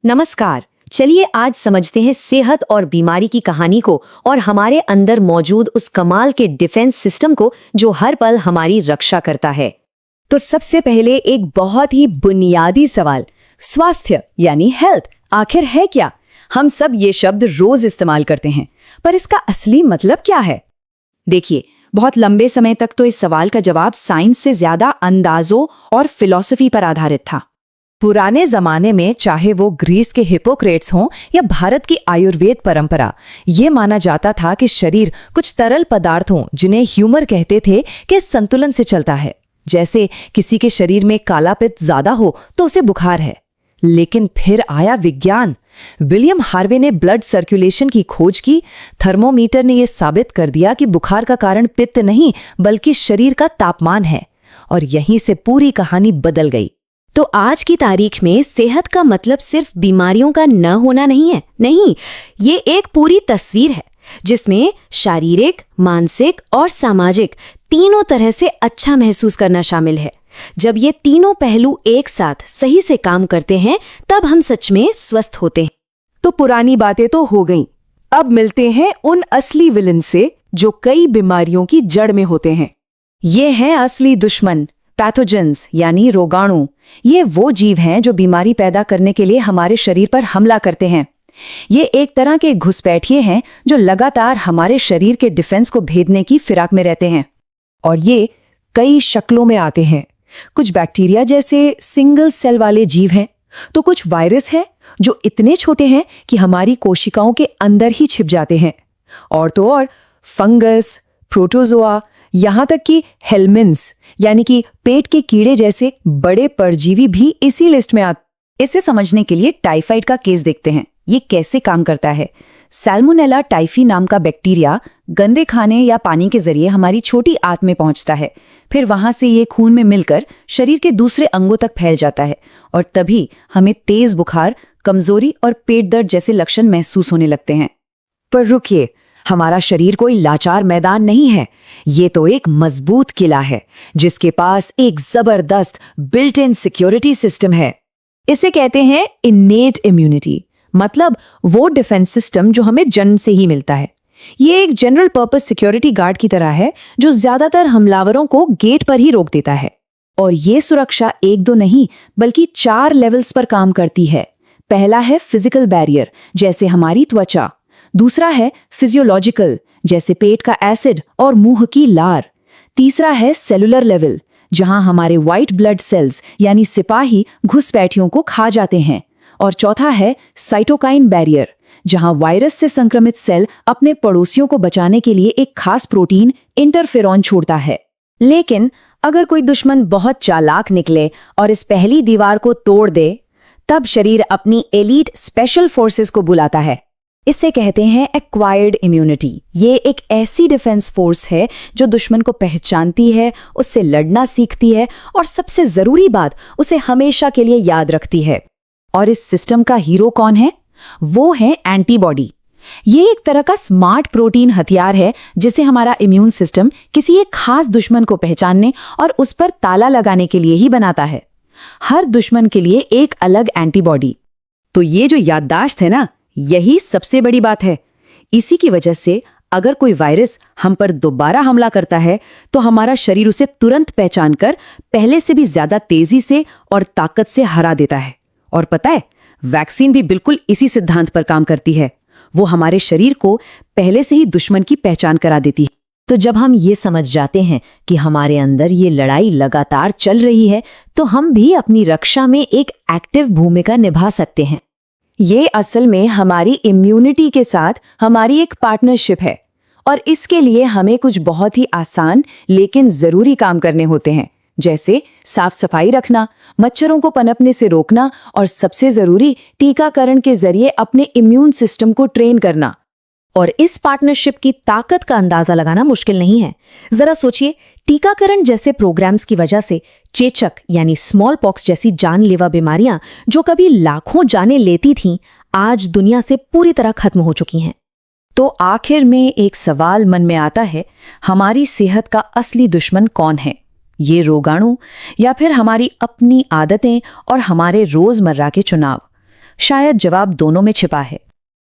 नमस्कार। चलिए आज समझते हैं सेहत और बीमारी की कहानी को और हमारे अंदर मौजूद उस कमाल के डिफेंस सिस्टम को जो हर पल हमारी रक्षा करता है। तो सबसे पहले एक बहुत ही बुनियादी सवाल, स्वास्थ्य यानी हेल्थ आखिर है क्या? हम सब ये शब्द रोज इस्तेमाल करते हैं, पर इसका असली मतलब क्या है? देखिए, बहुत लंबे समय तक तो इस सवाल का जवाब साइंस से ज्यादा अंदाजों और फिलॉसफी पर आधारित था। पुराने जमाने में चाहे वो ग्रीस के हिपोक्रेट्स हों या भारत की आयुर्वेद परंपरा, ये माना जाता था कि शरीर कुछ तरल पदार्थ हों जिन्हें ह्यूमर कहते थे कि संतुलन से चलता है। जैसे किसी के शरीर में काला पित्त ज्यादा हो तो उसे बुखार है। लेकिन फिर आया विज्ञान। विलियम हार्वे ने ब्लड सर्कुलेशन की खोज की। थर्मोमीटर ने यह साबित कर दिया कि बुखार का कारण पित्त नहीं बल्कि शरीर का तापमान है, और यहीं से पूरी कहानी बदल गई। तो आज की तारीख में सेहत का मतलब सिर्फ बीमारियों का न होना नहीं है। नहीं, ये एक पूरी तस्वीर है जिसमें शारीरिक, मानसिक और सामाजिक तीनों तरह से अच्छा महसूस करना शामिल है। जब ये तीनों पहलू एक साथ सही से काम करते हैं तब हम सच में स्वस्थ होते हैं। तो पुरानी बातें तो हो गईं। अब मिलते हैं उन असली विलन से जो कई बीमारियों की जड़ में होते हैं। ये हैं असली दुश्मन, पैथोजेंस यानी रोगाणु। ये वो जीव हैं जो बीमारी पैदा करने के लिए हमारे शरीर पर हमला करते हैं। ये एक तरह के घुसपैठिए हैं जो लगातार हमारे शरीर के डिफेंस को भेदने की फिराक में रहते हैं। और ये कई शक्लों में आते हैं। कुछ बैक्टीरिया जैसे सिंगल सेल वाले जीव हैं, तो कुछ वायरस हैं जो इतने छोटे हैं कि हमारी कोशिकाओं के अंदर ही छिप जाते हैं। और तो और फंगस, प्रोटोजोआ, यहाँ तक कि हेलमिन्स यानी कि पेट के कीड़े जैसे बड़े परजीवी भी इसी लिस्ट में आते। इसे समझने के लिए टाइफाइड का केस देखते हैं। ये कैसे काम करता है। सैल्मोनेला टाइफी नाम का बैक्टीरिया गंदे खाने या पानी के जरिए हमारी छोटी आंत में पहुंचता है। फिर वहां से ये खून में मिलकर शरीर के दूसरे अंगों तक फैल जाता है, और तभी हमें तेज बुखार, कमजोरी और पेट दर्द जैसे लक्षण महसूस होने लगते हैं। पर रुकिए, हमारा शरीर कोई लाचार मैदान नहीं है। ये तो एक मजबूत किला है जिसके पास एक जबरदस्त बिल्ट इन सिक्योरिटी सिस्टम है। इसे कहते हैं इन्नेट इम्यूनिटी, मतलब वो डिफेंस सिस्टम जो हमें जन्म से ही मिलता है। ये एक जनरल पर्पस सिक्योरिटी गार्ड की तरह है जो ज्यादातर हमलावरों को गेट पर ही रोक देता है। और ये सुरक्षा एक दो नहीं बल्कि 4 लेवल्स पर काम करती है। पहला है फिजिकल बैरियर, जैसे हमारी त्वचा। दूसरा है फिजियोलॉजिकल, जैसे पेट का एसिड और मुंह की लार। तीसरा है सेलुलर लेवल, जहां हमारे व्हाइट ब्लड सेल्स यानी सिपाही घुसपैठियों को खा जाते हैं। और चौथा है साइटोकाइन बैरियर, जहां वायरस से संक्रमित सेल अपने पड़ोसियों को बचाने के लिए एक खास प्रोटीन इंटरफेरॉन छोड़ता है। लेकिन अगर कोई दुश्मन बहुत चालाक निकले और इस पहली दीवार को तोड़ दे, तब शरीर अपनी एलीट स्पेशल फोर्सेस को बुलाता है। इसे कहते हैं एक्वायर्ड इम्यूनिटी। ये एक ऐसी डिफेंस फोर्स है जो दुश्मन को पहचानती है, उससे लड़ना सीखती है और सबसे जरूरी बात, उसे हमेशा के लिए याद रखती है। और इस सिस्टम का हीरो कौन है? वो है एंटीबॉडी। ये एक तरह का स्मार्ट प्रोटीन हथियार है जिसे हमारा इम्यून सिस्टम किसी एक खास दुश्मन को पहचानने और उस पर ताला लगाने के लिए ही बनाता है। हर दुश्मन के लिए एक अलग एंटीबॉडी। तो ये जो याददाश्त है ना, यही सबसे बड़ी बात है। इसी की वजह से अगर कोई वायरस हम पर दोबारा हमला करता है तो हमारा शरीर उसे तुरंत पहचान कर पहले से भी ज्यादा तेजी से और ताकत से हरा देता है। और पता है, वैक्सीन भी बिल्कुल इसी सिद्धांत पर काम करती है। वो हमारे शरीर को पहले से ही दुश्मन की पहचान करा देती है। तो जब हम ये समझ जाते हैं कि हमारे अंदर ये लड़ाई लगातार चल रही है, तो हम भी अपनी रक्षा में एक एक्टिव भूमिका निभा सकते हैं। ये असल में हमारी इम्यूनिटी के साथ हमारी एक पार्टनरशिप है, और इसके लिए हमें कुछ बहुत ही आसान लेकिन जरूरी काम करने होते हैं, जैसे साफ सफाई रखना, मच्छरों को पनपने से रोकना और सबसे जरूरी टीकाकरण के जरिए अपने इम्यून सिस्टम को ट्रेन करना। और इस पार्टनरशिप की ताकत का अंदाजा लगाना मुश्किल नहीं है। जरा सोचिए, टीकाकरण जैसे प्रोग्राम्स की वजह से चेचक यानी स्मॉल पॉक्स जैसी जानलेवा बीमारियां जो कभी लाखों जानें लेती थीं, आज दुनिया से पूरी तरह खत्म हो चुकी हैं। तो आखिर में एक सवाल मन में आता है, हमारी सेहत का असली दुश्मन कौन है? ये रोगाणु या फिर हमारी अपनी आदतें और हमारे रोजमर्रा के चुनाव? शायद जवाब दोनों में छिपा है।